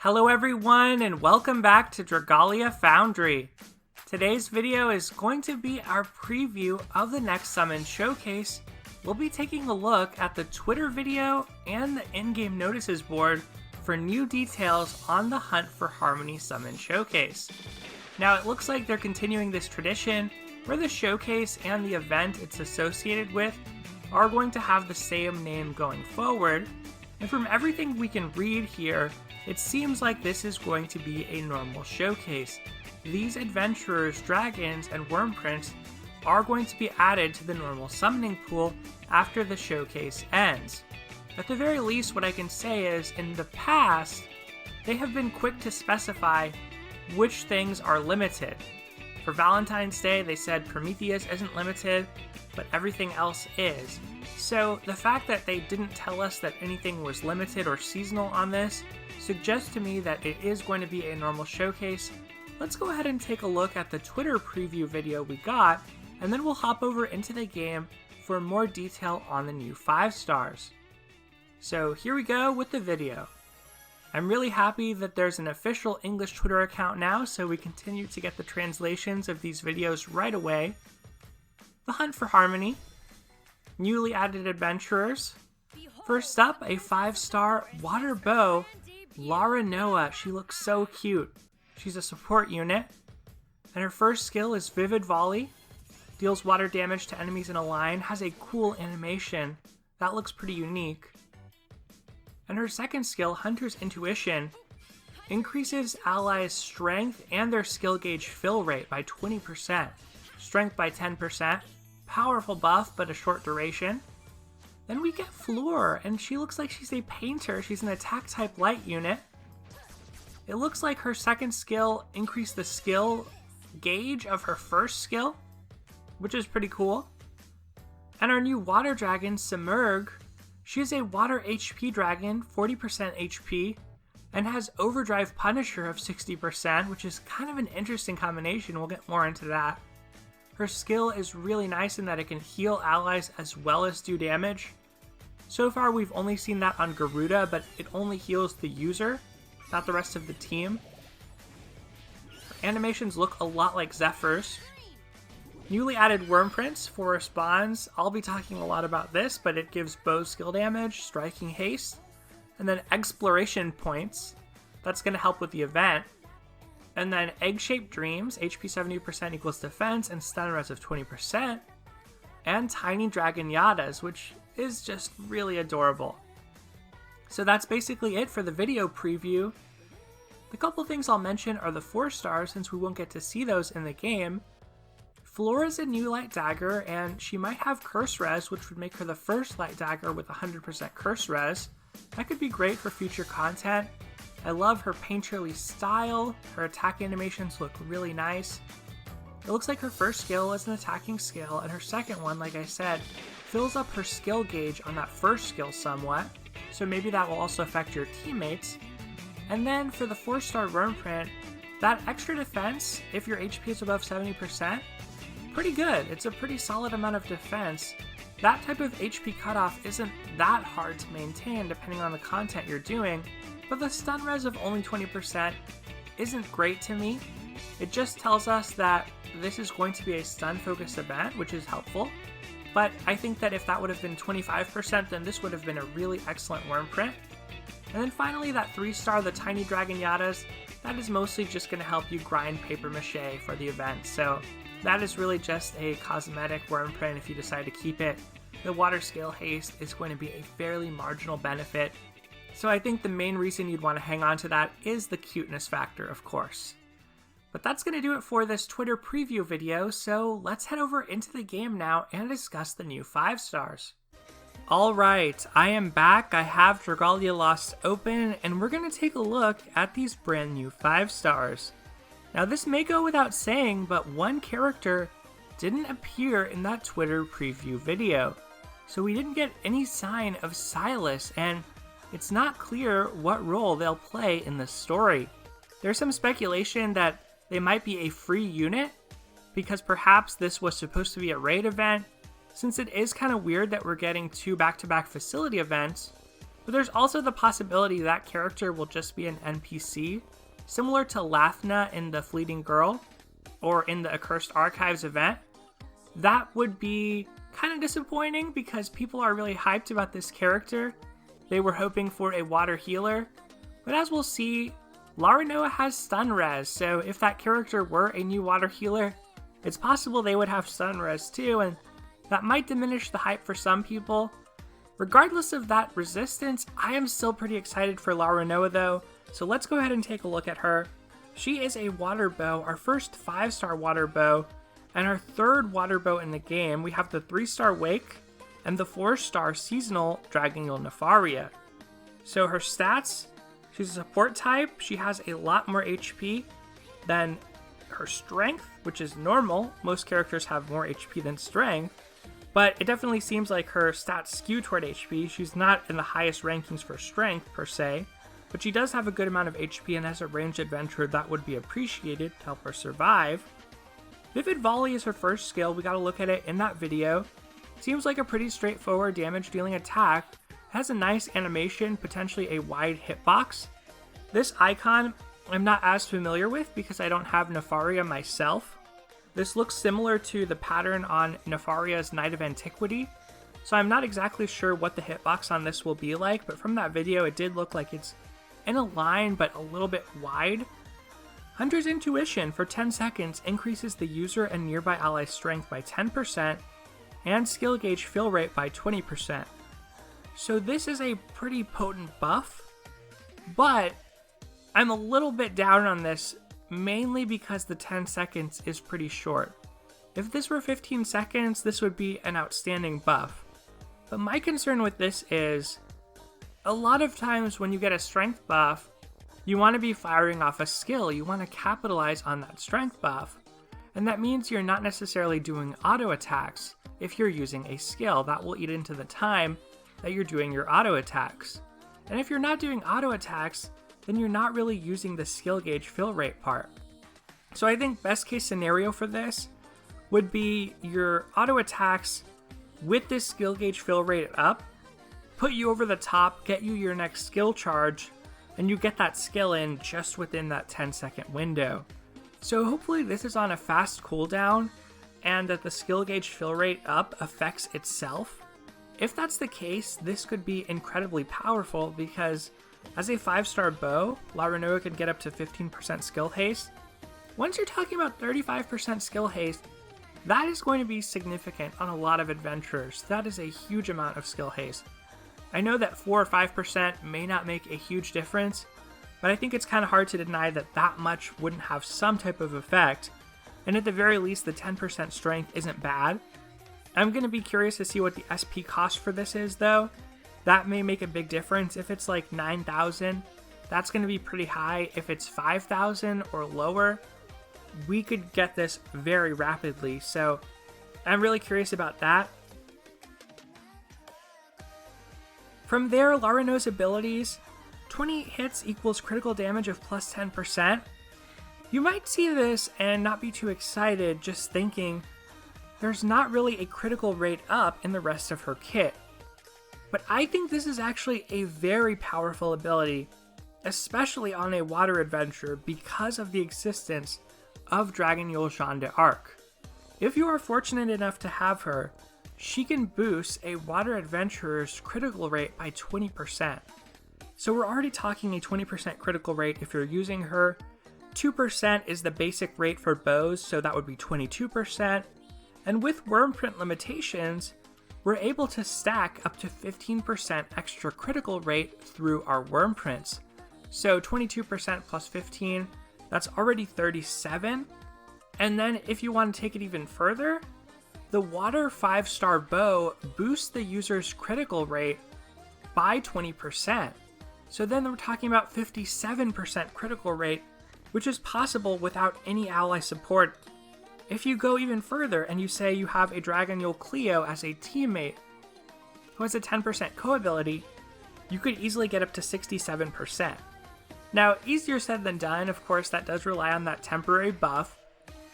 Hello everyone and welcome back to Dragalia Foundry. Today's video is going to be our preview of the next summon showcase. We'll be taking a look at the Twitter video and the in-game notices board for new details on the Hunt for Harmony summon showcase. Now it looks like they're continuing this tradition where the showcase and the event it's associated with are going to have the same name going forward. And from everything we can read here, it seems like this is going to be a normal showcase. These adventurers, dragons, and worm prints are going to be added to the normal summoning pool after the showcase ends. At the very least, what I can say is, in the past, they have been quick to specify which things are limited. For Valentine's Day, they said Prometheus isn't limited, but everything else is. So the fact that they didn't tell us that anything was limited or seasonal on this suggests to me that it is going to be a normal showcase. Let's go ahead and take a look at the Twitter preview video we got, and then we'll hop over into the game for more detail on the new 5 stars. So here we go with the video. I'm really happy that there's an official English Twitter account now, so we continue to get the translations of these videos right away. The Hunt for Harmony. Newly added adventurers. First up, a 5-star water bow, Lara Noah. She looks so cute. She's a support unit. And her first skill is Vivid Volley. Deals water damage to enemies in a line. Has a cool animation. That looks pretty unique. And her second skill, Hunter's Intuition, increases allies' strength and their skill gauge fill rate by 20%. Strength by 10%. Powerful buff, but a short duration. Then we get Floor, and she looks like she's a painter. She's an attack type light unit. It looks like her second skill increased the skill gauge of her first skill, which is pretty cool. And our new water dragon, Simorgh, she is a water HP dragon, 40% HP, and has Overdrive Punisher of 60%, which is kind of an interesting combination. We'll get more into that. Her skill is really nice in that it can heal allies as well as do damage. So far we've only seen that on Garuda, but it only heals the user, not the rest of the team. Her animations look a lot like Zephyr's. Newly added worm prints for spawns. I'll be talking a lot about this, but it gives bow skill damage, striking haste, and then exploration points. That's going to help with the event. And then egg-shaped dreams, HP 70% equals defense and stun res of 20%. And tiny dragon yadas, which is just really adorable. So that's basically it for the video preview. The couple things I'll mention are the 4 stars, since we won't get to see those in the game. Floor is a new light dagger, and she might have curse res, which would make her the first light dagger with 100% curse res. That could be great for future content. I love her painterly style. Her attack animations look really nice. It looks like her first skill is an attacking skill, and her second one, like I said, fills up her skill gauge on that first skill somewhat, so maybe that will also affect your teammates. And then for the 4-star worm print, that extra defense, if your HP is above 70%, pretty good. It's a pretty solid amount of defense. That type of HP cutoff isn't that hard to maintain depending on the content you're doing, but the stun res of only 20% isn't great to me. It just tells us that this is going to be a stun-focused event, which is helpful. But I think that if that would have been 25%, then this would have been a really excellent worm print. And then finally, that 3-star, the tiny dragon yadas, that is mostly just going to help you grind paper mache for the event. So that is really just a cosmetic worm print if you decide to keep it. The water scale haste is going to be a fairly marginal benefit. So I think the main reason you'd want to hang on to that is the cuteness factor, of course. But that's going to do it for this Twitter preview video, so let's head over into the game now and discuss the new 5 stars. Alright, I am back. I have Dragalia Lost open, and we're going to take a look at these brand new 5 stars. Now this may go without saying, but one character didn't appear in that Twitter preview video. So we didn't get any sign of Silas, and it's not clear what role they'll play in the story. There's some speculation that they might be a free unit, because perhaps this was supposed to be a raid event. Since it is kind of weird that we're getting 2 back-to-back facility events, But there's also the possibility that character will just be an NPC, similar to Lathna in the Fleeting Girl, or in the Accursed Archives event. That would be kind of disappointing because people are really hyped about this character. They were hoping for a water healer, but as we'll see, Laranoa has stun res, so if that character were a new water healer, it's possible they would have stun res too, and that might diminish the hype for some people. Regardless of that resistance, I am still pretty excited for Laranoa though, so let's go ahead and take a look at her. She is a water bow, our first 5-star water bow, and our third water bow in the game. We have the 3-star Wake and the 4-star seasonal Dragalia Nefaria. So her stats, she's a support type, she has a lot more HP than her strength, which is normal. Most characters have more HP than strength, but it definitely seems like her stats skew toward HP. She's not in the highest rankings for strength per se, but she does have a good amount of HP, and as a ranged adventurer that would be appreciated to help her survive. Vivid Volley is her first skill. We got to look at it in that video. Seems like a pretty straightforward damage dealing attack. It has a nice animation, potentially a wide hitbox. This icon I'm not as familiar with because I don't have Nefaria myself. This looks similar to the pattern on Nefaria's Knight of Antiquity, so I'm not exactly sure what the hitbox on this will be like, but from that video it did look like it's in a line but a little bit wide. Hunter's Intuition for 10 seconds increases the user and nearby ally strength by 10% and skill gauge fill rate by 20%. So this is a pretty potent buff, but I'm a little bit down on this mainly because the 10 seconds is pretty short. If this were 15 seconds, this would be an outstanding buff. But my concern with this is, a lot of times when you get a strength buff, you want to be firing off a skill. You want to capitalize on that strength buff. And that means you're not necessarily doing auto attacks if you're using a skill. That will eat into the time that you're doing your auto attacks. And if you're not doing auto attacks, then you're not really using the skill gauge fill rate part. So I think best case scenario for this would be your auto attacks with this skill gauge fill rate up, put you over the top, get you your next skill charge, and you get that skill in just within that 10-second window. So hopefully this is on a fast cooldown and that the skill gauge fill rate up affects itself. If that's the case, this could be incredibly powerful because as a 5-star bow, Laranoa can get up to 15% skill haste. Once you're talking about 35% skill haste, that is going to be significant on a lot of adventurers. That is a huge amount of skill haste. I know that 4 or 5% may not make a huge difference, but I think it's kind of hard to deny that that much wouldn't have some type of effect, and at the very least the 10% strength isn't bad. I'm going to be curious to see what the SP cost for this is though. That may make a big difference. If it's like 9,000, that's going to be pretty high. If it's 5,000 or lower, we could get this very rapidly, so I'm really curious about that. From there, Laranoa's abilities, 20 hits equals critical damage of plus 10%. You might see this and not be too excited, just thinking there's not really a critical rate up in the rest of her kit. But I think this is actually a very powerful ability, especially on a water adventure because of the existence of Dragalia Zander Arc. If you are fortunate enough to have her, she can boost a water adventurer's critical rate by 20%. So we're already talking a 20% critical rate if you're using her. 2% is the basic rate for bows, so that would be 22%. And with Wyrmprint limitations, we're able to stack up to 15% extra critical rate through our Wyrmprints. So 22% plus 15, that's already 37. And then if you want to take it even further, the water 5-star bow boosts the user's critical rate by 20%. So then we're talking about 57% critical rate, which is possible without any ally support. If you go even further and you say you have a Dragalia Cleo as a teammate who has a 10% co-ability, you could easily get up to 67%. Now, easier said than done, of course, that does rely on that temporary buff,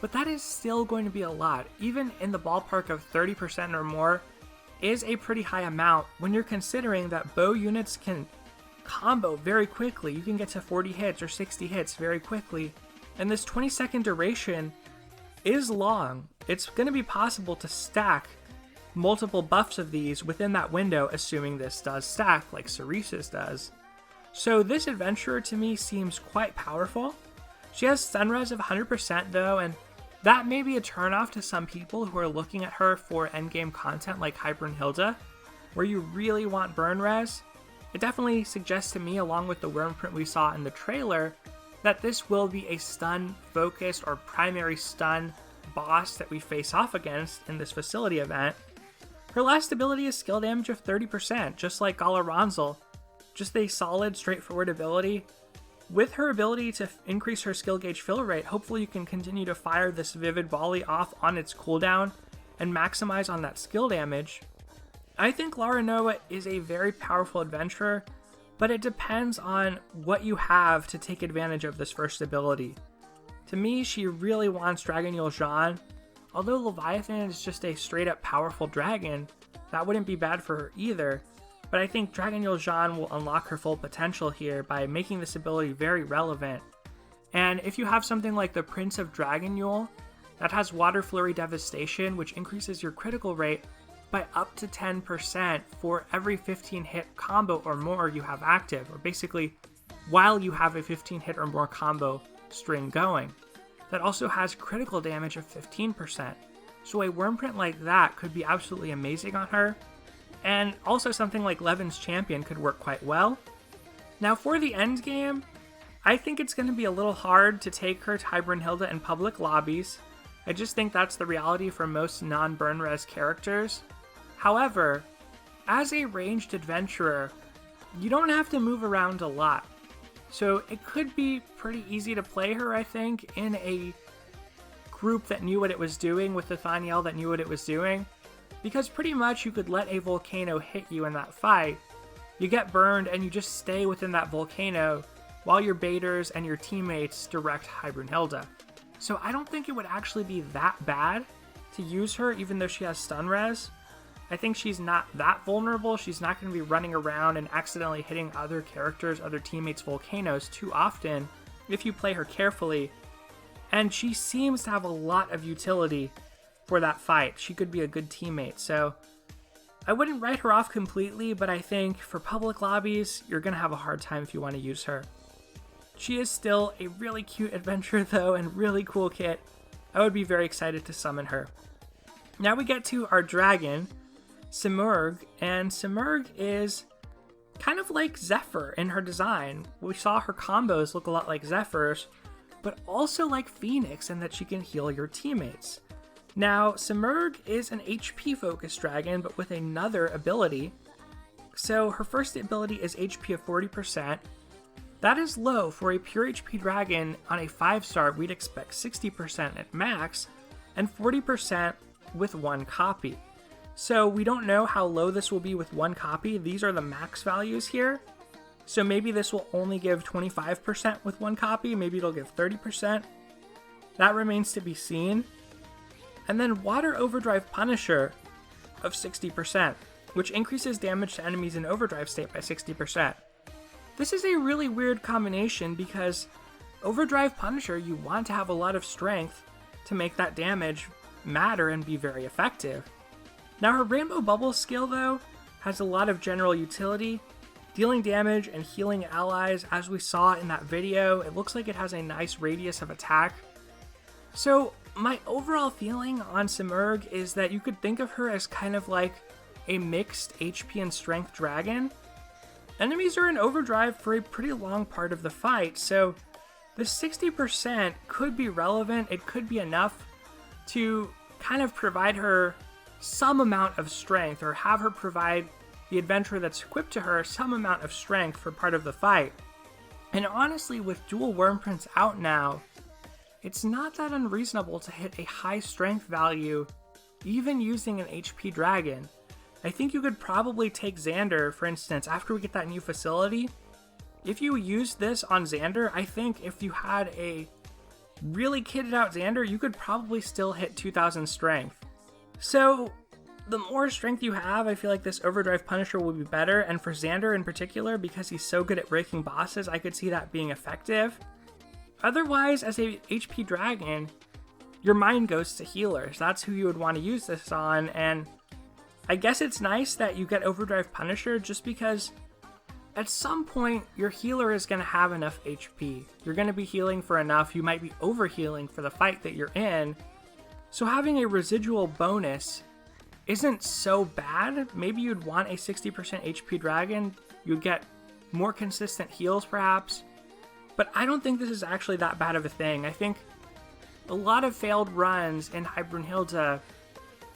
but that is still going to be a lot. Even in the ballpark of 30% or more, is a pretty high amount when you're considering that bow units can combo very quickly. You can get to 40 hits or 60 hits very quickly, and this 20-second duration is long. It's going to be possible to stack multiple buffs of these within that window, assuming this does stack like Ceresis does. So this adventurer to me seems quite powerful. She has Sunres of 100% though, and that may be a turnoff to some people who are looking at her for endgame content like Hilda, where you really want burn res. It definitely suggests to me, along with the Wyrmprint we saw in the trailer, that this will be a stun-focused or primary stun boss that we face off against in this facility event. Her last ability is skill damage of 30%, just like Galaranzel. Just a solid, straightforward ability. With her ability to increase her skill gauge fill rate, hopefully you can continue to fire this Vivid Volley off on its cooldown and maximize on that skill damage. I think Laranoa is a very powerful adventurer, but it depends on what you have to take advantage of this first ability. To me, she really wants Dragalia Jean. Although Leviathan is just a straight up powerful dragon, that wouldn't be bad for her either. But I think Dragalia Jean will unlock her full potential here by making this ability very relevant. And if you have something like the Prince of Dragonyule that has Water Flurry Devastation, which increases your critical rate by up to 10% for every 15 hit combo or more you have active, or basically while you have a 15 hit or more combo string going. That also has critical damage of 15%. So a Wyrmprint like that could be absolutely amazing on her. And also something like Levin's Champion could work quite well. Now for the end game, I think it's going to be a little hard to take her to Hilda in public lobbies. I just think that's the reality for most non-burn res characters. However, as a ranged adventurer, you don't have to move around a lot. So it could be pretty easy to play her, I think, in a group that knew what it was doing, with the Thaniel that knew what it was doing. Because pretty much you could let a volcano hit you in that fight, you get burned, and you just stay within that volcano while your baiters and your teammates direct Hilda. So I don't think it would actually be that bad to use her, even though she has stun res. I think she's not that vulnerable. She's not going to be running around and accidentally hitting other characters, other teammates' volcanoes too often if you play her carefully. And she seems to have a lot of utility for that fight. She could be a good teammate. So I wouldn't write her off completely, but I think for public lobbies, you're going to have a hard time if you want to use her. She is still a really cute adventurer though, and really cool kit. I would be very excited to summon her. Now we get to our dragon, Simorgh, and Simorgh is kind of like Zephyr in her design. We saw her combos look a lot like Zephyr's, but also like Phoenix in that she can heal your teammates. Now, Simorgh is an HP-focused dragon, but with another ability. So her first ability is HP of 40%. That is low for a pure HP dragon. On a 5-star, we'd expect 60% at max, and 40% with one copy. So we don't know how low this will be with one copy. These are the max values here. So maybe this will only give 25% with one copy. Maybe it'll give 30%. That remains to be seen. And then Water Overdrive Punisher of 60%, which increases damage to enemies in overdrive state by 60%. This is a really weird combination because Overdrive Punisher, you want to have a lot of strength to make that damage matter and be very effective. Now her Rainbow Bubble skill though has a lot of general utility, dealing damage and healing allies. As we saw in that video, it looks like it has a nice radius of attack. So my overall feeling on Simorgh is that you could think of her as kind of like a mixed HP and strength dragon. Enemies are in overdrive for a pretty long part of the fight, so the 60% could be relevant. It could be enough to kind of provide her some amount of strength, or have her provide the adventurer that's equipped to her some amount of strength for part of the fight. And honestly, with dual Wyrmprints out now, it's not that unreasonable to hit a high strength value, even using an HP dragon. I think you could probably take Zander, for instance, after we get that new facility. If you use this on Zander, I think if you had a really kitted out Zander, you could probably still hit 2000 strength. So the more strength you have, I feel like this Overdrive Punisher will be better, and for Zander in particular, because he's so good at breaking bosses, I could see that being effective. Otherwise, as a HP Dragon, your mind goes to healers. That's who you would want to use this on, and I guess it's nice that you get Overdrive Punisher just because at some point, your healer is going to have enough HP. You're going to be healing for enough, you might be overhealing for the fight that you're in, so having a residual bonus isn't so bad. Maybe you'd want a 60% HP Dragon, you'd get more consistent heals perhaps, but I don't think this is actually that bad of a thing. I think a lot of failed runs in High Brunhilde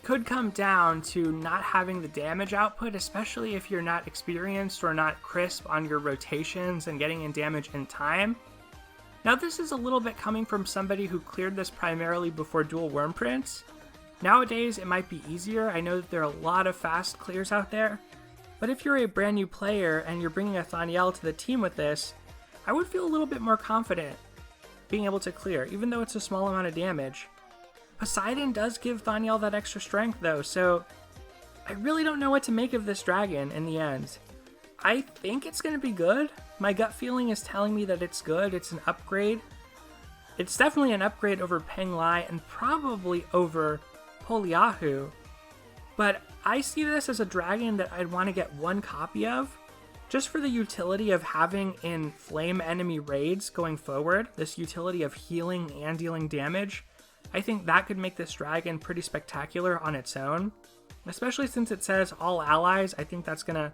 could come down to not having the damage output, especially if you're not experienced or not crisp on your rotations and getting in damage in time. Now this is a little bit coming from somebody who cleared this primarily before dual worm prints. Nowadays it might be easier. I know that there are a lot of fast clears out there, but if you're a brand new player and you're bringing a Thaniel to the team with this, I would feel a little bit more confident being able to clear, even though it's a small amount of damage. Poseidon does give Thaniel that extra strength though, so I really don't know what to make of this dragon in the end. I think it's going to be good. My gut feeling is telling me that it's good. It's an upgrade. It's definitely an upgrade over Penglai and probably over Poliahu. But I see this as a dragon that I'd want to get one copy of, just for the utility of having in flame enemy raids going forward, this utility of healing and dealing damage. I think that could make this dragon pretty spectacular on its own, especially since it says all allies. I think that's going to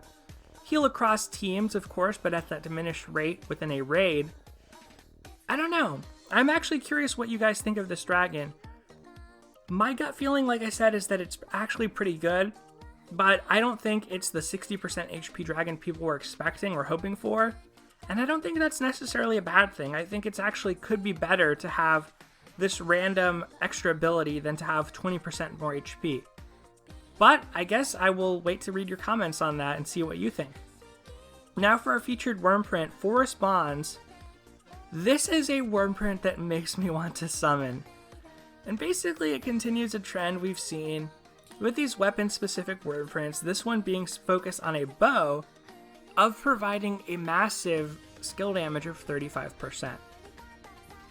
heal across teams, of course, but at that diminished rate within a raid. I don't know. I'm actually curious what you guys think of this dragon. My gut feeling, like I said, is that it's actually pretty good, but I don't think it's the 60% HP dragon people were expecting or hoping for, and I don't think that's necessarily a bad thing. I think it's actually could be better to have this random extra ability than to have 20% more HP. But I guess I will wait to read your comments on that and see what you think. Now for our featured worm print, for spawns. This is a worm print that makes me want to summon. And basically it continues a trend we've seen with these weapon-specific worm prints, this one being focused on a bow, of providing a massive skill damage of 35%.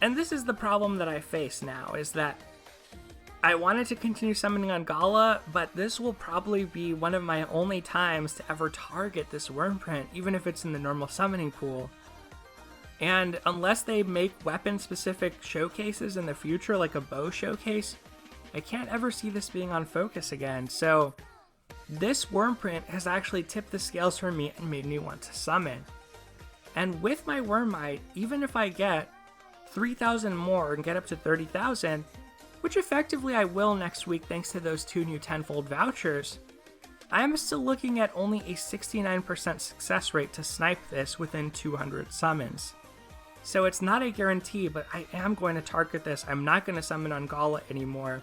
And this is the problem that I face now, is that I wanted to continue summoning on Gala, but this will probably be one of my only times to ever target this worm print, even if it's in the normal summoning pool. And unless they make weapon-specific showcases in the future, like a bow showcase, I can't ever see this being on focus again. So this worm print has actually tipped the scales for me and made me want to summon. And with my Wormite, even if I get 3,000 more and get up to 30,000, which effectively I will next week thanks to those 2 new 10-fold vouchers, I am still looking at only a 69% success rate to snipe this within 200 summons. So it's not a guarantee, but I am going to target this. I'm not going to summon on Gala anymore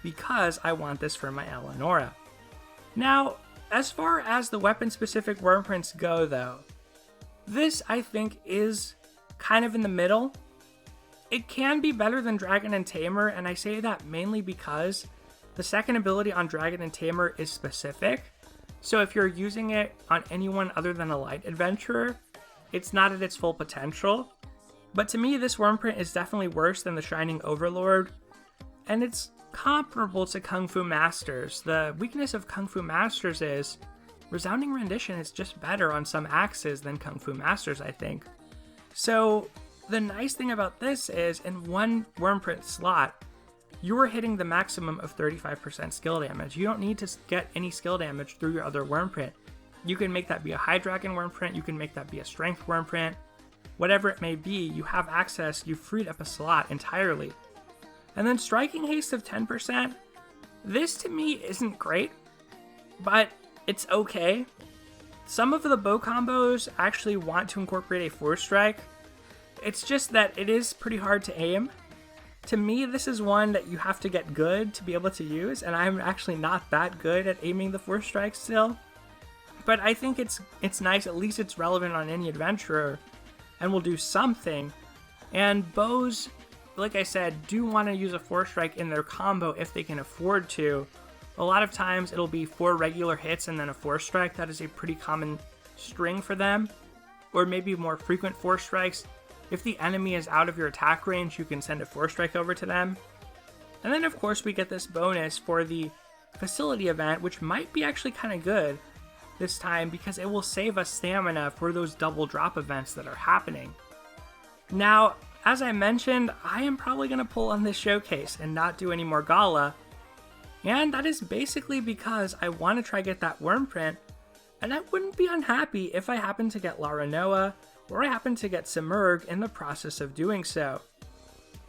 because I want this for my Eleonora. Now, as far as the weapon-specific worm prints go though, this I think is kind of in the middle. It can be better than Dragon and Tamer, and I say that mainly because the second ability on Dragon and Tamer is specific. So if you're using it on anyone other than a light adventurer, it's not at its full potential. But to me, this worm print is definitely worse than the Shining Overlord, and it's comparable to Kung Fu Masters. The weakness of Kung Fu Masters is Resounding Rendition is just better on some axes than Kung Fu Masters, I think. So the nice thing about this is, in one worm print slot, you are hitting the maximum of 35% skill damage. You don't need to get any skill damage through your other worm print. You can make that be a High Dragon worm print, you can make that be a Strength worm print, whatever it may be, you have access, you've freed up a slot entirely. And then Striking Haste of 10%, this to me isn't great, but it's okay. Some of the bow combos actually want to incorporate a Force Strike. It's just that it is pretty hard to aim. To me, this is one that you have to get good to be able to use, and I'm actually not that good at aiming the Force Strike still. But I think it's nice, at least it's relevant on any adventurer, and will do something. And bows, like I said, do want to use a Force Strike in their combo if they can afford to, A lot of times it'll be 4 regular hits and then a 4 strike. That is a pretty common string for them. Or maybe more frequent 4 strikes. If the enemy is out of your attack range, you can send a 4 strike over to them. And then of course we get this bonus for the facility event, which might be actually kind of good this time because it will save us stamina for those double drop events that are happening. Now, as I mentioned, I am probably going to pull on this showcase and not do any more Gala. And that is basically because I want to try get that worm print, and I wouldn't be unhappy if I happen to get Laranoa or I happen to get Simorgh in the process of doing so.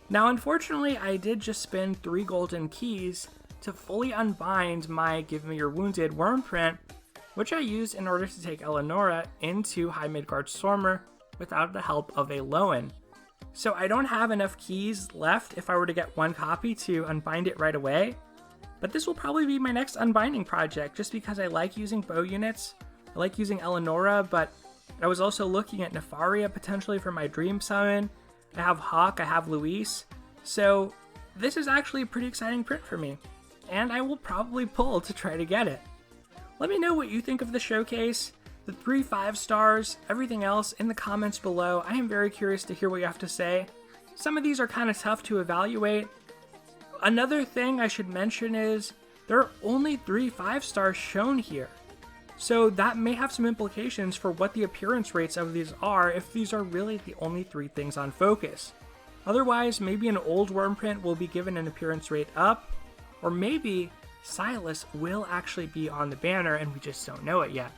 Now, unfortunately, I did just spend 3 golden keys to fully unbind my Give Me Your Wounded worm print, which I used in order to take Eleonora into High Midgard Stormer without the help of a Lowen. So I don't have enough keys left if I were to get 1 copy to unbind it right away, but this will probably be my next unbinding project just because I like using bow units, I like using Eleonora, but I was also looking at Nefaria potentially for my dream summon. I have Hawk, I have Luis, so this is actually a pretty exciting print for me, and I will probably pull to try to get it. Let me know what you think of the showcase, the 3 5 stars, everything else in the comments below. I am very curious to hear what you have to say. Some of these are kind of tough to evaluate. Another thing I should mention is there are only 3 5 stars shown here. So that may have some implications for what the appearance rates of these are if these are really the only 3 things on focus. Otherwise, maybe an old worm print will be given an appearance rate up, or maybe Silas will actually be on the banner and we just don't know it yet.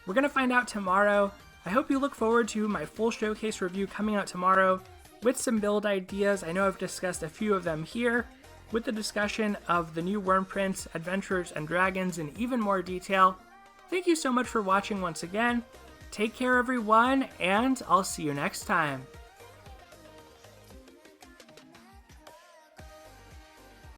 We're going to find out tomorrow. I hope you look forward to my full showcase review coming out tomorrow with some build ideas. I know I've discussed a few of them here with the discussion of the new worm prints, adventures, and dragons in even more detail. Thank you so much for watching once again. Take care everyone, and I'll see you next time.